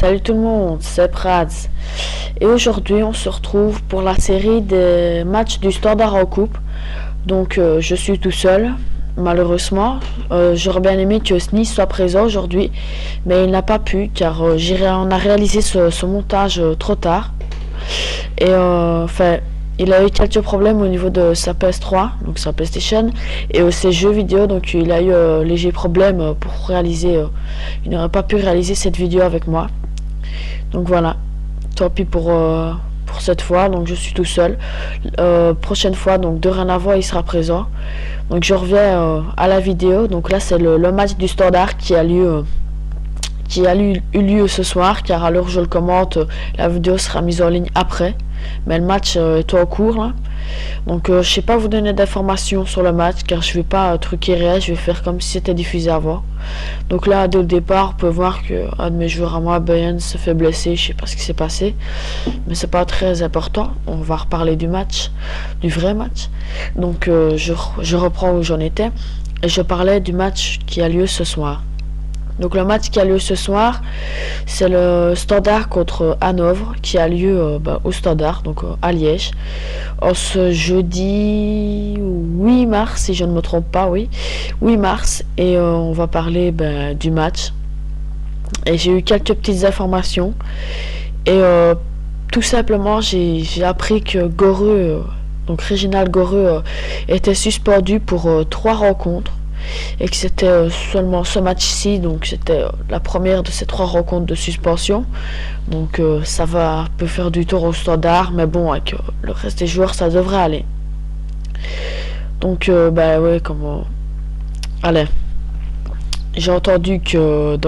Salut tout le monde, c'est Prads. Et aujourd'hui on se retrouve pour la série des matchs du Standard en coupe. Donc je suis tout seul, malheureusement. J'aurais bien aimé que Sneeze soit présent aujourd'hui, mais il n'a pas pu car on a réalisé ce montage trop tard. Et il a eu quelques problèmes au niveau de sa PS3, donc sa PlayStation, et ses jeux vidéo, donc il a eu léger problème pour réaliser, il n'aurait pas pu réaliser cette vidéo avec moi. Donc voilà, tant pis pour cette fois, donc je suis tout seul. Prochaine fois, donc dorénavant il sera présent. Donc je reviens à la vidéo, donc là c'est le match du Standard qui a eu lieu ce soir, car à l'heure où je le commente, la vidéo sera mise en ligne après. Mais le match est en cours là. Donc je sais pas vous donner d'informations sur le match, car je vais pas truquer réel, je vais faire comme si c'était diffusé avant. Donc là dès le départ on peut voir que un de mes joueurs à moi, Bayern, se fait blesser, je sais pas ce qui s'est passé, mais c'est pas très important. On va reparler du match, du vrai match. Donc je reprends où j'en étais et je parlais du match qui a lieu ce soir. Donc le match qui a lieu ce soir, c'est le Standard contre Hanovre qui a lieu au Standard, donc à Liège, en ce jeudi 8 mars, si je ne me trompe pas, oui, 8 mars, et on va parler du match. Et j'ai eu quelques petites informations, et tout simplement j'ai appris que Goreux, donc Réginald Goreux, était suspendu pour 3 rencontres. Et que c'était seulement ce match-ci, donc c'était la première de ces 3 rencontres de suspension. Donc ça peut faire du tort au Standard, mais bon, avec le reste des joueurs ça devrait aller. Donc ouais, allez, j'ai entendu que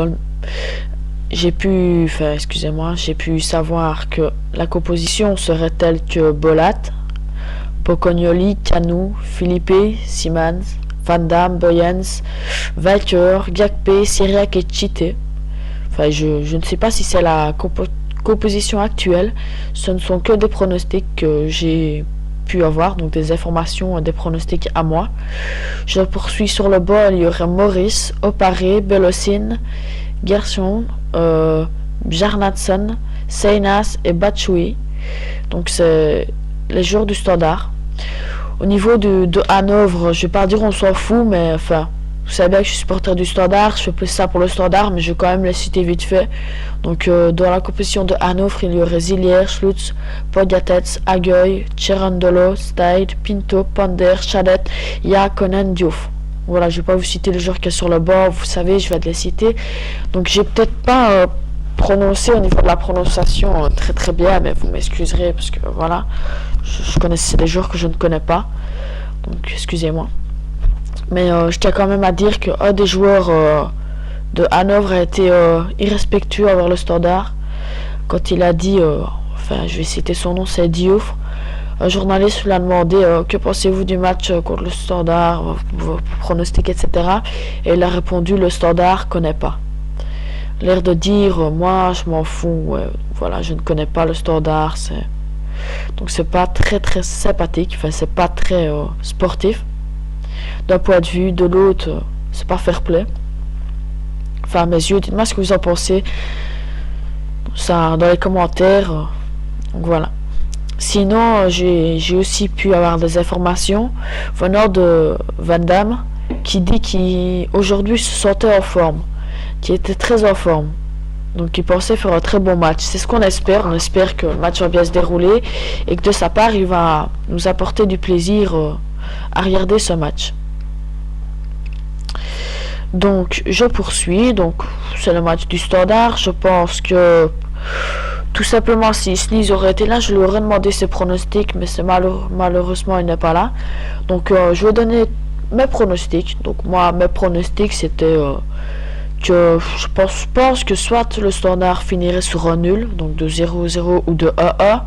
j'ai pu savoir que la composition serait telle que Bolat, Pocognoli, Canou, Philippe, Simans, Van Damme, Boyens, Walker, Gakpe, Syriac et Chité. Enfin, je ne sais pas si c'est la composition actuelle. Ce ne sont que des pronostics que j'ai pu avoir, donc des informations, des pronostics à moi. Je poursuis sur le bas, il y aurait Maurice, Oparé, Belosine, Gerson, Bjarnason, Seinas et Bachoui. Donc c'est les joueurs du Standard. Au niveau de Hanovre, je vais pas dire on s'en fout, mais enfin, vous savez bien que je suis supporter du Standard, je fais plus ça pour le Standard, mais je vais quand même les citer vite fait. Donc dans la compétition de Hanovre, il y aurait Zillier, Schlutz, Podiatets, Agueil, Cherandolo, Stade, Pinto, Pander, Chadet, Yakonen, Diouf. Voilà, je vais pas vous citer les joueurs qui sont sur le bord, vous savez, je vais les citer. Donc j'ai peut-être pas prononcé au niveau de la prononciation très très bien, mais vous m'excuserez parce que voilà, je connaissais des joueurs que je ne connais pas, donc excusez-moi. Mais je tiens quand même à dire qu'un des joueurs de Hanovre a été irrespectueux envers le Standard quand il a dit, je vais citer son nom, c'est Diouf. Un journaliste lui a demandé que pensez-vous du match contre le Standard, vos pronostics, etc. Et il a répondu, le Standard connaît pas. L'air de dire moi je m'en fous, ouais, voilà, je ne connais pas le Standard, donc c'est pas très très sympathique, enfin c'est pas très sportif d'un point de vue, de l'autre c'est pas fair play, enfin à mes yeux. Dites-moi ce que vous en pensez ça dans les commentaires. Donc voilà, sinon j'ai aussi pu avoir des informations venant de Van Damme qui dit qu'aujourd'hui se sentait en forme, qui était très en forme, donc il pensait faire un très bon match. C'est ce qu'on espère, on espère que le match va bien se dérouler et que de sa part il va nous apporter du plaisir à regarder ce match. Donc je poursuis, donc c'est le match du Standard. Je pense que tout simplement si Sneeze aurait été là, je lui aurais demandé ses pronostics, mais c'est malheureusement il n'est pas là. Donc je vais donner mes pronostics. Donc moi mes pronostics c'était que je pense que soit le Standard finirait sur un nul, donc de 0-0 ou de 1-1,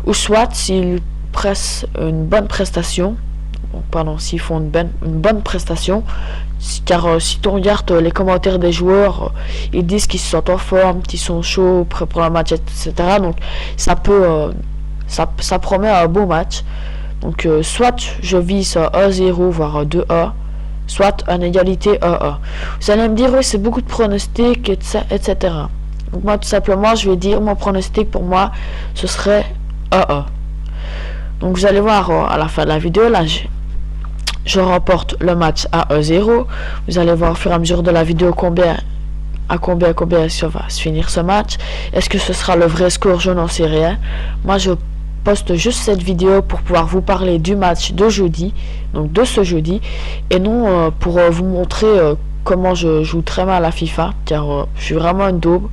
ou soit s'ils pressent une bonne prestation, s'ils font une bonne prestation, car si on regarde les commentaires des joueurs, ils disent qu'ils se sentent en forme, qu'ils sont chauds, prêts pour le match, etc. Donc ça promet un beau match. Donc soit je vise 1-0 voire 2-1, soit en égalité 1-1. Vous allez me dire, oui, c'est beaucoup de pronostics, etc. Donc moi tout simplement je vais dire mon pronostic pour moi ce serait 1-1. Donc vous allez voir à la fin de la vidéo là je remporte le match à 1-0. Vous allez voir au fur et à mesure de la vidéo combien ça va se finir ce match. Est-ce que ce sera le vrai score? Je n'en sais rien. Moi je poste juste cette vidéo pour pouvoir vous parler du match de jeudi, donc de ce jeudi, et non pour vous montrer comment je joue très mal à FIFA, car je suis vraiment une daube,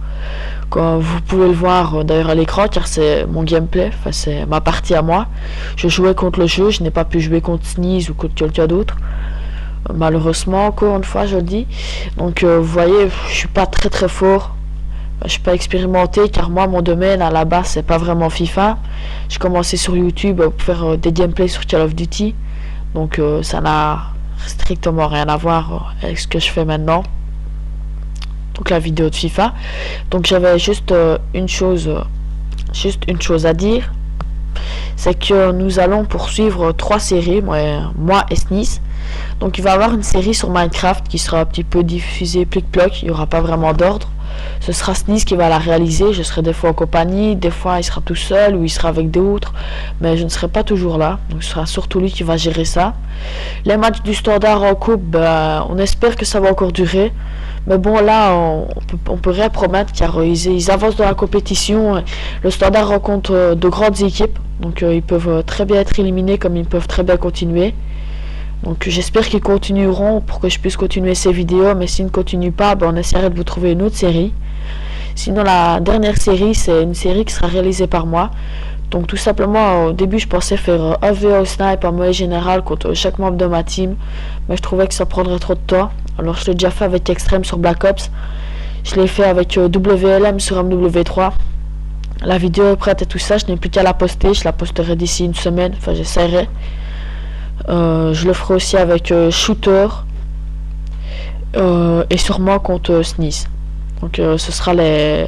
comme vous pouvez le voir d'ailleurs à l'écran, car c'est mon gameplay, enfin c'est ma partie à moi. Je jouais contre le jeu, je n'ai pas pu jouer contre Sneeze ou contre quelqu'un d'autre, malheureusement, encore une fois je le dis. Donc vous voyez, je suis pas très fort. Je suis pas expérimenté, car moi mon domaine à la base c'est pas vraiment FIFA. J'ai commencé sur YouTube pour faire des gameplays sur Call of Duty, donc ça n'a strictement rien à voir avec ce que je fais maintenant, donc la vidéo de FIFA. Donc j'avais juste une chose à dire, c'est que nous allons poursuivre 3 séries, moi et Sneeze. Donc il va y avoir une série sur Minecraft qui sera un petit peu diffusée plic-ploc, il n'y aura pas vraiment d'ordre. Ce sera Sneeze qui va la réaliser, je serai des fois en compagnie, des fois il sera tout seul ou il sera avec d'autres, mais je ne serai pas toujours là, donc ce sera surtout lui qui va gérer ça. Les matchs du standard en coupe, on espère que ça va encore durer, mais bon là on peut rien promettre, car ils avancent dans la compétition. Le standard rencontre de grandes équipes, donc ils peuvent très bien être éliminés comme ils peuvent très bien continuer. Donc j'espère qu'ils continueront pour que je puisse continuer ces vidéos, mais s'ils ne continuent pas, on essaierait de vous trouver une autre série. Sinon la dernière série, c'est une série qui sera réalisée par moi. Donc tout simplement au début je pensais faire un VO snipe en moyen général contre chaque membre de ma team, mais je trouvais que ça prendrait trop de temps. Alors je l'ai déjà fait avec Extreme sur Black Ops, je l'ai fait avec WLM sur MW3. La vidéo est prête et tout ça, je n'ai plus qu'à la poster, je la posterai d'ici une semaine, enfin j'essaierai. Je le ferai aussi avec Shooter et sûrement contre Sneeze. Donc ce sera les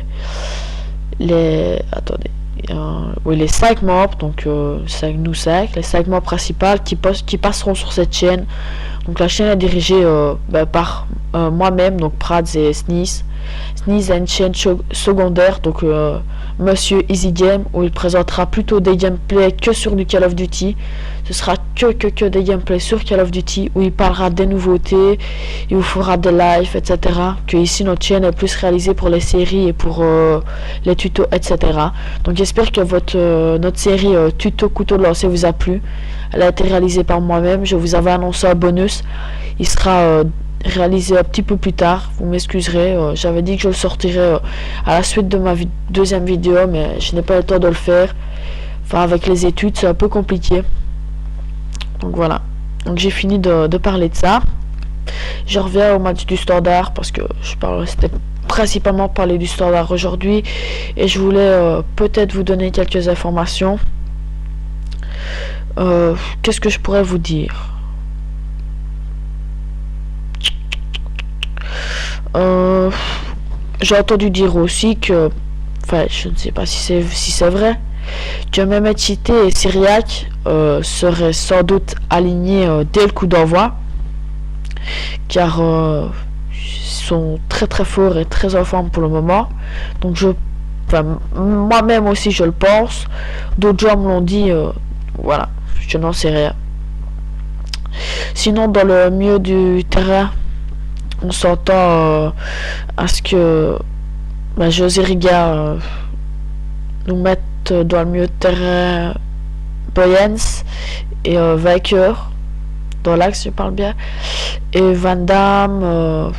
5 membres, donc nous 5, les 5 membres principaux qui passeront sur cette chaîne. Donc la chaîne est dirigée par moi-même, donc Prads et Sneeze. Sneeze a une chaîne secondaire, donc Monsieur Easy Game, où il présentera plutôt des gameplays que sur du Call of Duty. Ce sera que des gameplays sur Call of Duty, où il parlera des nouveautés, il vous fera des lives, etc. Que ici notre chaîne est plus réalisée pour les séries et pour les tutos, etc. Donc j'espère que notre série tuto couteau de lancer vous a plu. Elle a été réalisée par moi-même, je vous avais annoncé un bonus, il sera réalisé un petit peu plus tard, vous m'excuserez, j'avais dit que je le sortirais à la suite de ma deuxième vidéo, mais je n'ai pas eu le temps de le faire, enfin avec les études c'est un peu compliqué. Donc voilà, donc j'ai fini de parler de ça. Je reviens au match du standard, parce que c'était principalement parler du standard aujourd'hui, et je voulais peut-être vous donner quelques informations. Qu'est-ce que je pourrais vous dire? J'ai entendu dire aussi que, enfin je ne sais pas si c'est vrai, que Mehmet Chité et Syriac seraient sans doute alignés dès le coup d'envoi, car ils sont très forts et très en forme pour le moment. Donc moi-même aussi je le pense, d'autres gens me l'ont dit, voilà, je n'en sais rien. Sinon dans le milieu du terrain, on s'entend à ce que José Riga nous mette dans le milieu de terrain Boyens et Viker dans l'axe, je parle bien, et Van Damme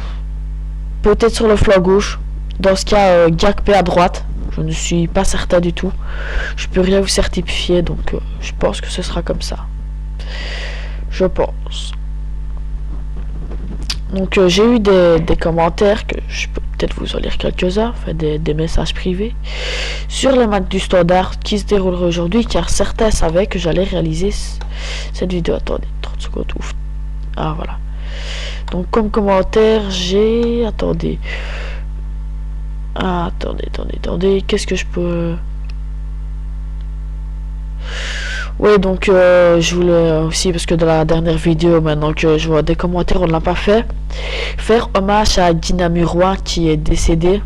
peut-être sur le flanc gauche, dans ce cas Gakpé à droite, je ne suis pas certain du tout, je peux rien vous certifier, donc je pense que ce sera comme ça, je pense. Donc j'ai eu des commentaires, que je peux peut-être vous en lire quelques-uns, enfin des messages privés, sur les matchs du standard qui se dérouleraient aujourd'hui, car certains savaient que j'allais réaliser cette vidéo. Attendez, 30 secondes, ouf. Ah voilà. Donc comme commentaire, j'ai... Attendez. Ah, attendez, qu'est-ce que je peux... Oui, donc je voulais aussi, parce que dans la dernière vidéo, maintenant que je vois des commentaires, on ne l'a pas fait, faire hommage à Dina Muroy qui est décédée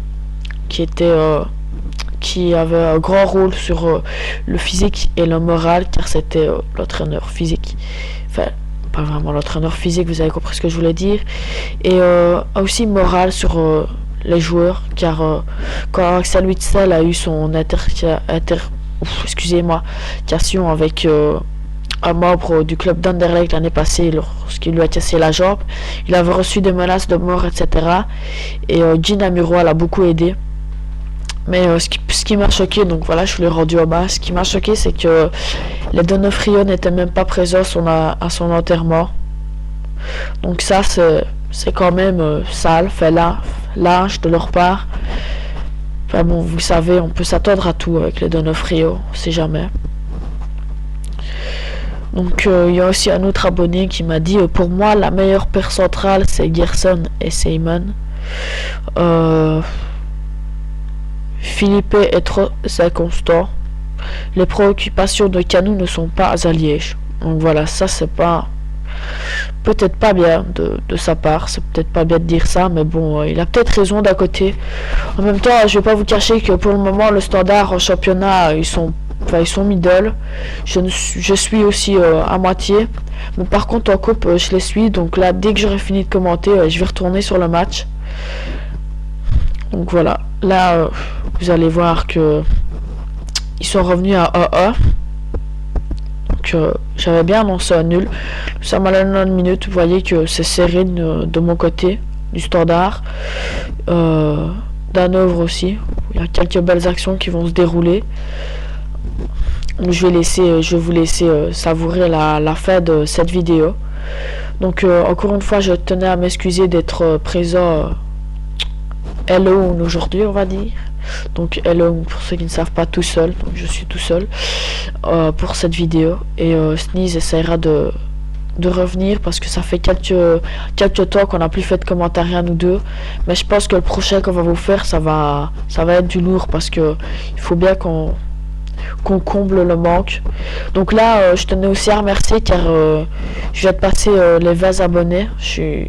qui avait un grand rôle sur le physique et le moral, car c'était l'entraîneur physique. Enfin, pas vraiment l'entraîneur physique, vous avez compris ce que je voulais dire. Et aussi moral sur les joueurs, car quand Axel Witsel a eu son altercation avec un membre du club d'Anderlecht l'année passée, lorsqu'il lui a cassé la jambe, il avait reçu des menaces de mort, etc. Et Gina Muro l'a beaucoup aidé. Mais ce qui m'a choqué, donc voilà, je l'ai rendu hommage. Ce qui m'a choqué, c'est que les Donofrio n'étaient même pas présents à son enterrement. Donc ça, c'est quand même sale, fait lâche de leur part. Enfin bon, vous savez, on peut s'attendre à tout avec les Donofrio, on sait jamais. Donc il y a aussi un autre abonné qui m'a dit pour moi la meilleure paire centrale c'est Gerson et Simon. Philippe est trop inconstant. Les préoccupations de Canu ne sont pas à Liège. Donc voilà, ça c'est pas peut-être pas bien de sa part, c'est peut-être pas bien de dire ça, mais bon, il a peut-être raison d'un côté. En même temps, je vais pas vous cacher que pour le moment le Standard en championnat ils sont middle. Je suis aussi à moitié, mais par contre en coupe je les suis, donc là dès que j'aurai fini de commenter je vais retourner sur le match. Donc voilà, là vous allez voir que ils sont revenus à 1-1. Donc j'avais bien annoncé un nul. Ça m'a donné une minute, vous voyez que c'est serré de mon côté du Standard. d'Hanovre aussi. Il y a quelques belles actions qui vont se dérouler. Je vais vous laisser savourer la fin de cette vidéo. Donc encore une fois, je tenais à m'excuser d'être présent Hello aujourd'hui, on va dire. Donc hello pour ceux qui ne savent pas, tout seul. Donc je suis tout seul pour cette vidéo. Et Sneeze essaiera de revenir parce que ça fait quelques temps qu'on n'a plus fait de commentaires à nous deux. Mais je pense que le prochain qu'on va vous faire, ça va être du lourd parce que il faut bien qu'on comble le manque. Donc là je tenais aussi à remercier car je viens de passer les 20 abonnés. Il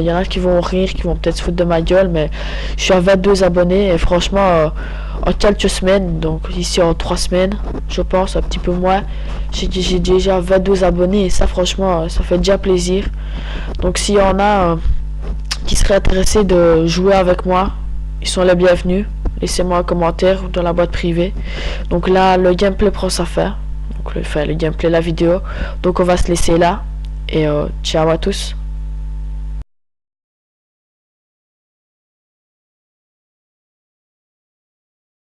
y en a qui vont rire, qui vont peut-être se foutre de ma gueule, mais je suis à 22 abonnés et franchement en quelques semaines, donc ici en 3 semaines je pense, un petit peu moins, j'ai déjà 22 abonnés et ça franchement ça fait déjà plaisir. Donc s'il y en a qui seraient intéressés de jouer avec moi, ils sont les bienvenus. Laissez-moi un commentaire dans la boîte privée. Donc là, le gameplay prend sa fin. Donc le gameplay, la vidéo. Donc on va se laisser là. Et ciao à tous.